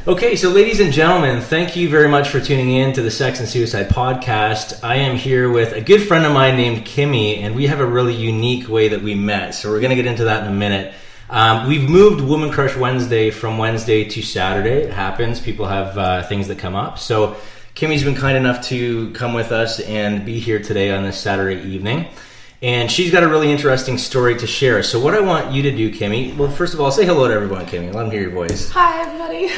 Okay, so ladies and gentlemen, thank you very much for tuning in to the Sex and Suicide Podcast. I am here with a good friend of mine named Kimmi, and we have a really unique way that we met. So we're going to get into that in a minute. We've moved Woman Crush Wednesday from Wednesday to Saturday. It happens. People have things that come up. So Kimmi's been kind enough to come with us and be here today on this Saturday evening. And she's got a really interesting story to share. So what I want you to do, Kimmi, well, first of all, say hello to everyone, Kimmi. Let them hear your voice. Hi, everybody.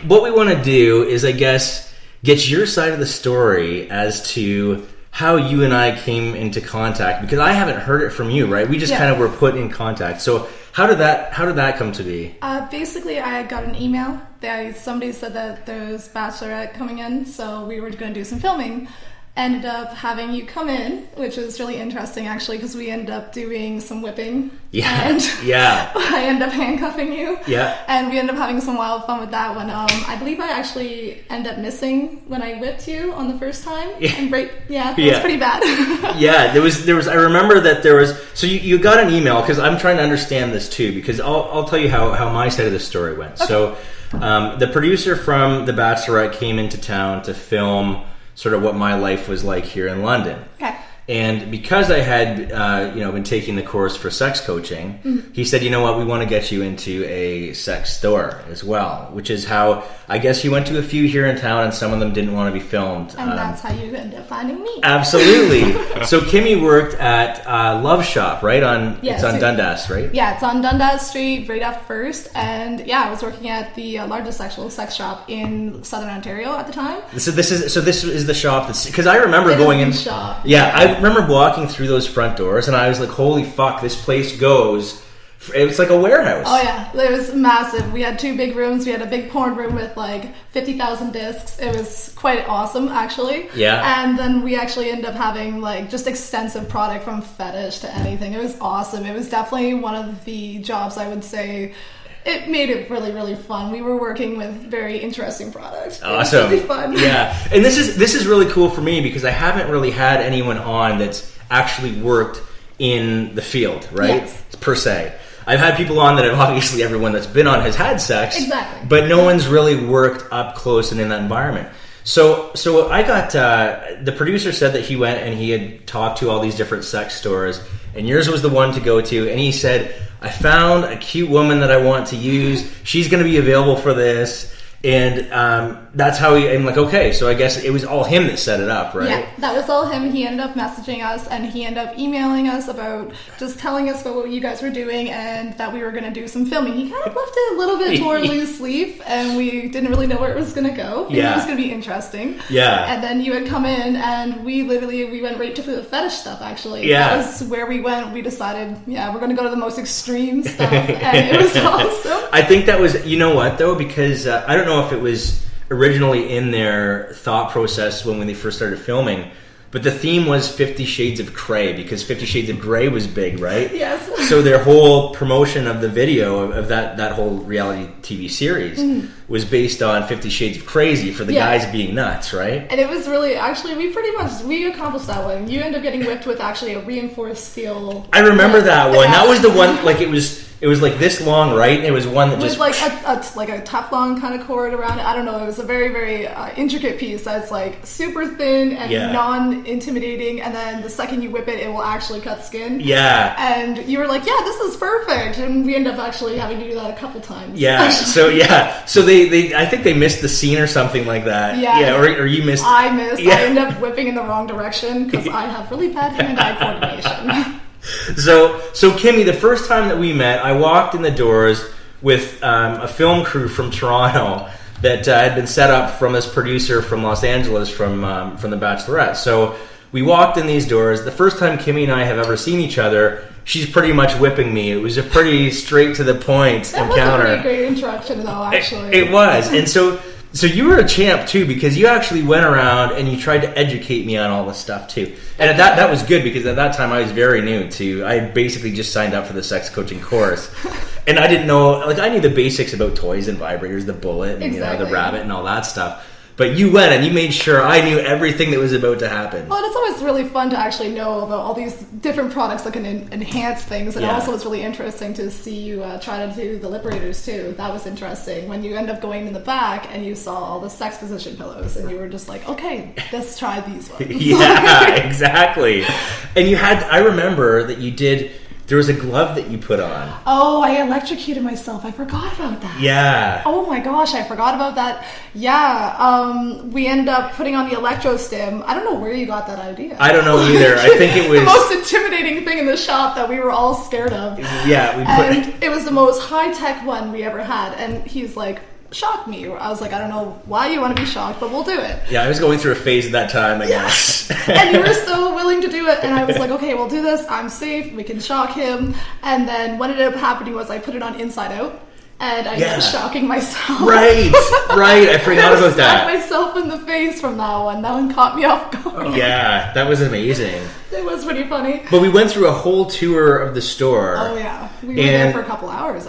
What we want to do is, I guess, get your side of the story as to how you and I came into contact. Because I haven't heard it from you, right? We just kind of were put in contact. So how did that come to be? Basically, I got an email. Somebody said that there was Bachelorette coming in, so we were going to do some filming. Ended up having you come in, which was really interesting actually, because we ended up doing some whipping. And I ended up handcuffing you. Yeah. And we ended up having some wild fun with that one. I believe I actually ended up missing when I whipped you on the first time. Yeah. And it was pretty bad. Yeah, there was. I remember that there was. So you got an email, because I'm trying to understand this too, because I'll tell you how my side of the story went. Okay. So the producer from The Bachelorette came into town to film sort of what my life was like here in London. Okay. And because I had, been taking the course for sex coaching, he said, you know what, we want to get you into a sex store as well, which is how, I guess he went to a few here in town and some of them didn't want to be filmed. And that's how you ended up finding me. Absolutely. So Kimmi worked at Love Shop, right? It's on Dundas, right? Yeah, it's on Dundas Street, right off First. And I was working at the largest sexual sex shop in Southern Ontario at the time. So this is the shop that's, because I remember going in. Shop. Yeah, I remember walking through those front doors and I was like, holy fuck, this place goes. It's like a warehouse. Oh yeah, it was massive. We had 2 big rooms. We had a big porn room with like 50,000 discs. It was quite awesome actually. Yeah. And then we actually ended up having like just extensive product from fetish to anything. It was awesome. It was definitely one of the jobs I would say. It made it really, really fun. We were working with very interesting products. Awesome. It was really fun. Yeah. And this is really cool for me because I haven't really had anyone on that's actually worked in the field, right? Yes. Per se. I've had people on that have obviously everyone that's been on has had sex. Exactly. But no one's really worked up close and in that environment. So I got, the producer said that he went and he had talked to all these different sex stores and yours was the one to go to and he said, I found a cute woman that I want to use. She's going to be available for this. And that's how I'm like, okay, so I guess it was all him that set it up, right? Yeah, that was all him. He ended up messaging us and he ended up emailing us about just telling us about what you guys were doing and that we were going to do some filming. He kind of left it a little bit toward loose leaf and we didn't really know where it was going to go. It was going to be interesting. Yeah. And then you had come in and we went right to the fetish stuff, actually. Yeah. That was where we went. We decided, we're going to go to the most extreme stuff and it was awesome. I think that was, you know what, though, because I don't know if it was originally in their thought process when they first started filming, but the theme was 50 Shades of Grey because 50 Shades of Grey was big, right? Yes. So their whole promotion of the video of that whole reality TV series was based on 50 Shades of Crazy for the guys being nuts, right? And it was really, actually, we accomplished that one. You ended up getting whipped with actually a reinforced steel. I remember that one. That was the one, like it was like this long, right? And it was one that with just like a Teflon kind of cord around it. I don't know. It was a very, very intricate piece that's like super thin and non-intimidating. And then the second you whip it, it will actually cut skin. Yeah. And you were like, this is perfect. And we ended up actually having to do that a couple times. Yeah. So they I think they missed the scene or something like that. Yeah. Or you missed. I missed. Yeah. I ended up whipping in the wrong direction because I have really bad hand-eye coordination. So Kimmi, the first time that we met, I walked in the doors with a film crew from Toronto that had been set up from this producer from Los Angeles from The Bachelorette. So we walked in these doors. The first time Kimmi and I have ever seen each other, she's pretty much whipping me. It was a pretty straight to the point encounter. That was a pretty great introduction, though. Actually, it was, and so you were a champ too because you actually went around and you tried to educate me on all this stuff too. And that was good because at that time I was very new to. I had basically just signed up for the sex coaching course, and I didn't know. Like I knew the basics about toys and vibrators, the bullet, and the rabbit, and all that stuff. But you went and you made sure I knew everything that was about to happen. Well, it's always really fun to actually know about all these different products that can enhance things. And also it's really interesting to see you try to do the Liberators too. That was interesting. When you end up going in the back and you saw all the sex position pillows and you were just like, okay, let's try these ones. Yeah, exactly. And I remember that you did... There was a glove that you put on. Oh, I electrocuted myself. I forgot about that. Yeah. Oh my gosh, I forgot about that. Yeah, we ended up putting on the electro stim. I don't know where you got that idea. I don't know either. I think it was... the most intimidating thing in the shop that we were all scared of. Yeah. It was the most high-tech one we ever had. And he's like... shocked me. I was like, I don't know why you want to be shocked, but we'll do it. Yeah, I was going through a phase at that time, I guess. And you were so willing to do it, and I was like, okay, we'll do this. I'm safe. We can shock him. And then what ended up happening was I put it on inside out, and I ended up shocking myself. Right. I forgot about that. I myself in the face from that one. That one caught me off guard. Yeah, that was amazing. It was pretty funny. But we went through a whole tour of the store. Oh yeah, we were there for a couple hours.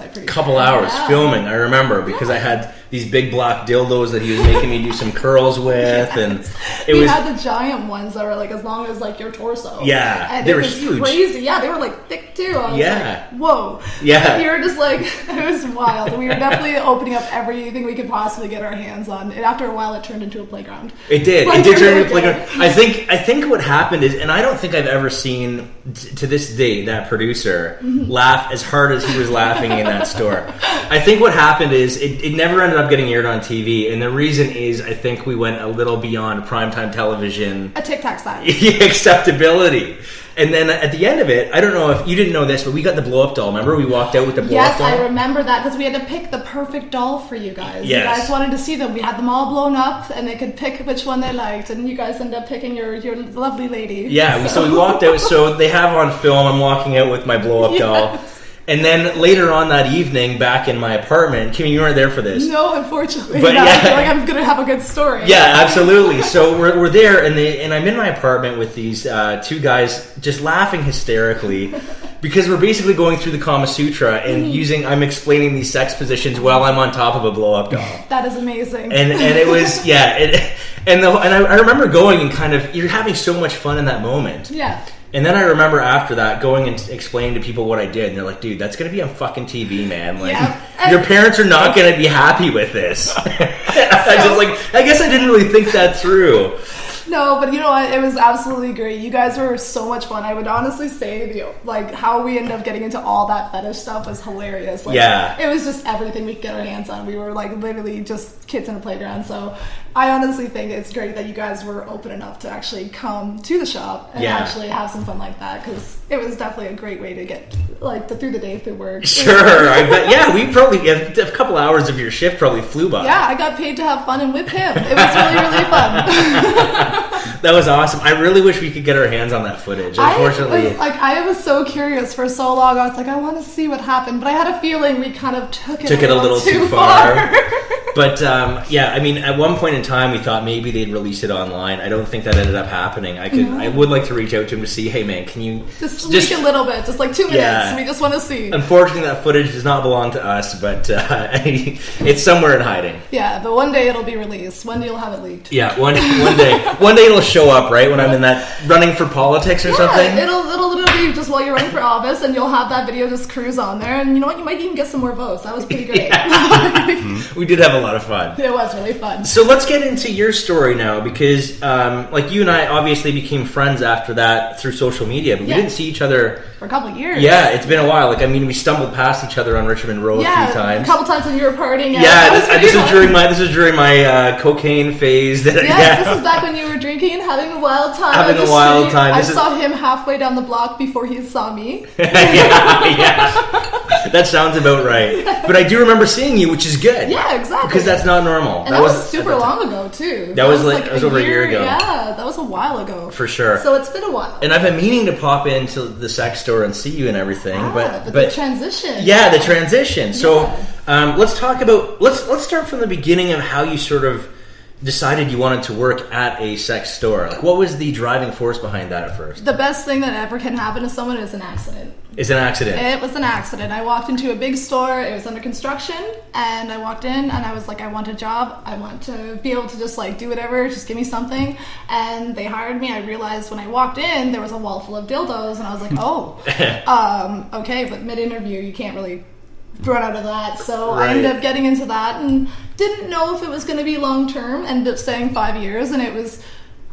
Filming. I remember because I had these big black dildos that he was making me do some curls with, and we had the giant ones that were like as long as like your torso. Yeah, and they it were was huge. Crazy. Yeah, they were like thick too. I was like, whoa. Yeah, and you were just like, it was wild. We were definitely opening up everything we could possibly get our hands on. And after a while, it turned into a playground. It did. It did turn into a playground. I think what happened is, and I don't think I've ever seen to this day that producer laugh as hard as he was laughing in that store. I think what happened is it never ended up getting aired on TV, and the reason is I think we went a little beyond primetime television. A Tic Tac size. Acceptability. And then at the end of it, I don't know if you didn't know this, but we got the blow-up doll. Remember, we walked out with the blow-up doll? Yes, I remember that because we had to pick the perfect doll for you guys. Yes. You guys wanted to see them. We had them all blown up, and they could pick which one they liked, and you guys ended up picking your lovely lady. Yeah, so we walked out. So they have on film, I'm walking out with my blow-up doll. And then later on that evening, back in my apartment, Kimmi, you weren't there for this. No, unfortunately. But I feel like I'm going to have a good story. Yeah, absolutely. So we're there, and I'm in my apartment with these two guys just laughing hysterically because we're basically going through the Kama Sutra and I'm explaining these sex positions while I'm on top of a blow-up doll. That is amazing. And it was, and I remember going and kind of, you're having so much fun in that moment. Yeah. And then I remember after that going and explaining to people what I did, and they're like, "Dude, that's going to be on fucking TV, man. Like, your parents are not going to be happy with this." I guess I didn't really think that through. No, but you know what? It was absolutely great. You guys were so much fun. I would honestly say, how we ended up getting into all that fetish stuff was hilarious. It was just everything we could get our hands on. We were literally just kids in a playground. So I honestly think it's great that you guys were open enough to actually come to the shop and actually have some fun like that, because it was definitely a great way to get through the day through work. Sure, I bet. Yeah, we probably a couple hours of your shift probably flew by. Yeah, I got paid to have fun and whip him. It was really, really fun. That was awesome. I really wish we could get our hands on that footage. Unfortunately, I was so curious for so long. I was like, I want to see what happened, but I had a feeling we kind of took it a little too far. But I mean, at one point in time, we thought maybe they'd release it online. I don't think that ended up happening. I would like to reach out to him to see, hey man, can you just leak a little bit, just 2 minutes? Yeah. We just want to see. Unfortunately, that footage does not belong to us, but it's somewhere in hiding. Yeah, but one day it'll be released. One day you'll have it leaked. Yeah, one day it'll show up, right, when I'm in that running for politics or something. It'll be just while you're running for office, and you'll have that video just cruise on there, and you know what? You might even get some more votes. That was pretty great. We did have a lot of fun. It was really fun. So let's get into your story now, because you and I obviously became friends after that through social media, but we didn't see each other for a couple of years. Yeah, it's been a while. We stumbled past each other on Richmond Road a few times. A couple times when you were partying. This is during my cocaine phase. This is back when you were drinking and having a wild time. I saw him halfway down the block before he saw me. yeah. That sounds about right. But I do remember seeing you, which is good. Yeah, exactly. Because that's not normal. And that was super long ago, too. That was over a year ago. Yeah, that was a while ago. For sure. So it's been a while. And I've been meaning to pop into the sex store and see you and everything. But the transition. Yeah, the transition. So let's talk about, let's start from the beginning of how you sort of decided you wanted to work at a sex store? Like, what was the driving force behind that at first? The best thing that ever can happen to someone is an accident. It's an accident. It was an accident. I walked into a big store. It was under construction, and I walked in, and I was like, I want a job. I want to be able to just like do whatever. Just give me something. And they hired me. I realized when I walked in, there was a wall full of dildos, and I was like, oh, okay. But mid-interview, you can't really run out of that. So I ended up getting into that, and didn't know if it was going to be long-term. Ended up staying 5 years, and it was...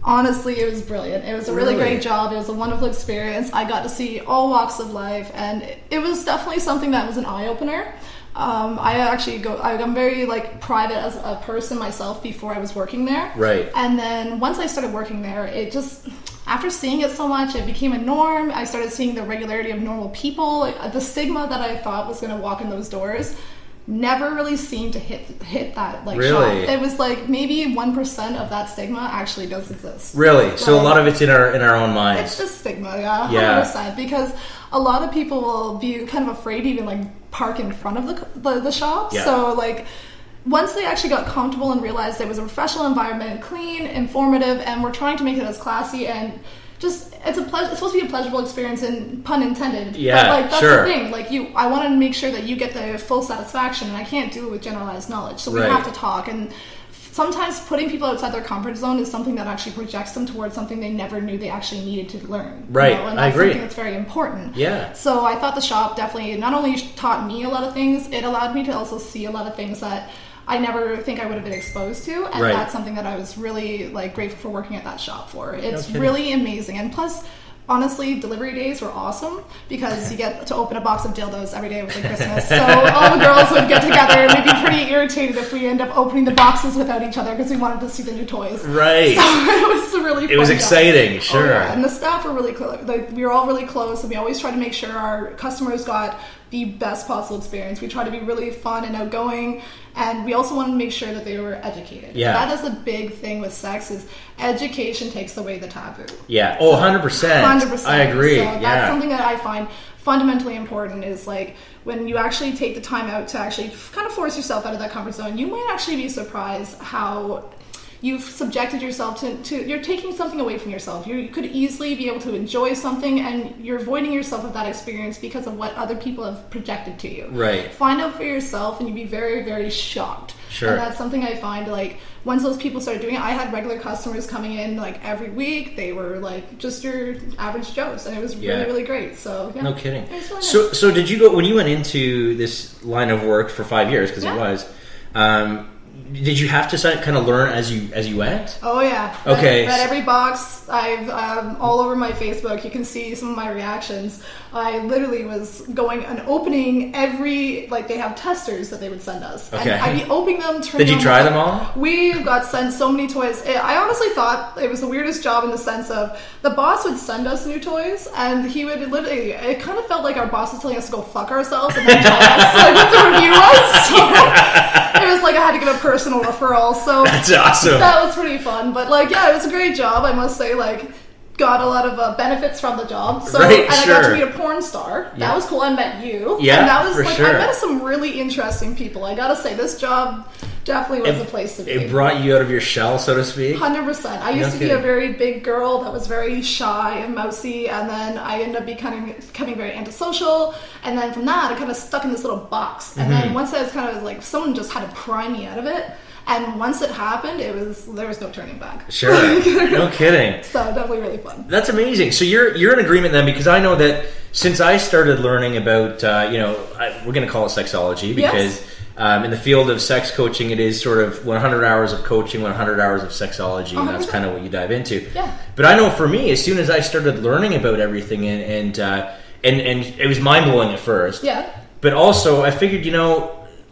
Honestly, it was brilliant. It was a really great job. It was a wonderful experience. I got to see all walks of life, and it was definitely something that was an eye-opener. I'm very like private as a person myself before I was working there. Right. And then once I started working there, it just, after seeing it so much, it became a norm. I started seeing the regularity of normal people. Like, the stigma that I thought was going to walk in those doors never really seemed to hit that like shop. It was like maybe 1% of that stigma actually does exist. Really? So a lot of it's in our own minds. It's just stigma, 100%. Because a lot of people will be kind of afraid to even like park in front of the shop. Yeah. So like once they actually got comfortable and realized it was a professional environment, clean, informative, and we're trying to make it as classy and just, it's supposed to be a pleasurable experience, and pun intended. Yeah, but like that's the thing. Like I want to make sure that you get the full satisfaction, and I can't do it with generalized knowledge. So we have to talk, and sometimes putting people outside their comfort zone is something that actually projects them towards something they never knew they actually needed to learn. Right, And I that's agree. Something that's very important. Yeah. So I thought the shop definitely not only taught me a lot of things, it allowed me to also see a lot of things that I never think I would have been exposed to, and that's something that I was really like grateful for working at that shop for. It's really amazing, and plus, honestly, delivery days were awesome because you get to open a box of dildos every day with like Christmas. So all the girls would get together, and we'd be pretty irritated if we end up opening the boxes without each other because we wanted to see the new toys. Right. So it was a really fun It was exciting, job. sure. And the staff were really close. Like, we were all really close, and we always tried to make sure our customers got the best possible experience. We try to be really fun and outgoing, and we also wanted to make sure that they were educated. Yeah. That is a big thing with sex, is education takes away the taboo. Yeah. Oh, 100%. 100%. I agree. So that's something that I find fundamentally important, is like when you actually take the time out to actually kind of force yourself out of that comfort zone, you might actually be surprised how you've subjected yourself to you're taking something away from yourself. You could easily be able to enjoy something, and you're avoiding yourself of that experience because of what other people have projected to you. Right. Find out for yourself, and you'd be very, very shocked. Sure. And that's something I find, like, once those people started doing it, I had regular customers coming in like every week. They were like just your average Joes, and it was really, really great. So yeah. No kidding. It was really nice. So did you go, when you went into this line of work for 5 years, because it was, did you have to kind of learn as you went? Oh yeah. Okay. At every box, I've all over my Facebook, you can see some of my reactions. I literally was going and opening every, like, they have testers that they would send us. Okay. And I'd be opening them, Did you try them all? We got sent so many toys. I honestly thought it was the weirdest job, in the sense of the boss would send us new toys, and he would literally, it kind of felt like our boss was telling us to go fuck ourselves and then tell us like what the review was. So it was like I had to give a personal referral. So that's awesome. That was pretty fun. But like, yeah, it was a great job, I must say. Like, got a lot of benefits from the job. So, right, and I got to meet a porn star. That was cool. I met you. Yeah, and that was for like, sure. I met some really interesting people. I gotta say, this job definitely was a place to be. It brought you out of your shell, so to speak? 100%. I used to be a very big girl that was very shy and mousy, and then I ended up becoming very antisocial, and then from that I kind of stuck in this little box. And then once I was kind of like, someone just had to pry me out of it. And once it happened, there was no turning back. Sure. No kidding. So definitely really fun. That's amazing. So you're in agreement then, because I know that since I started learning about, we're going to call it sexology, because in the field of sex coaching, it is sort of 100 hours of coaching, 100 hours of sexology, and that's kind of what you dive into. Yeah. But I know for me, as soon as I started learning about everything, and it was mind-blowing at first. Yeah. But also, I figured,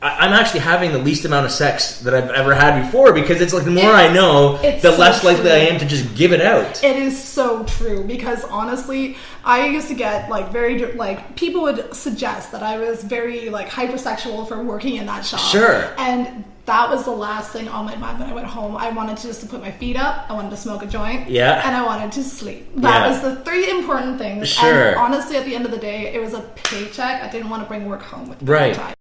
I'm actually having the least amount of sex that I've ever had before, because it's like the more I know, the less likely I am to just give it out. It is so true, because honestly, I used to get like people would suggest that I was very like hypersexual for working in that shop. Sure. And that was the last thing on my mind when I went home. I wanted to put my feet up, I wanted to smoke a joint, and I wanted to sleep. That was the three important things. Sure. And honestly, at the end of the day, it was a paycheck. I didn't want to bring work home with me all the time.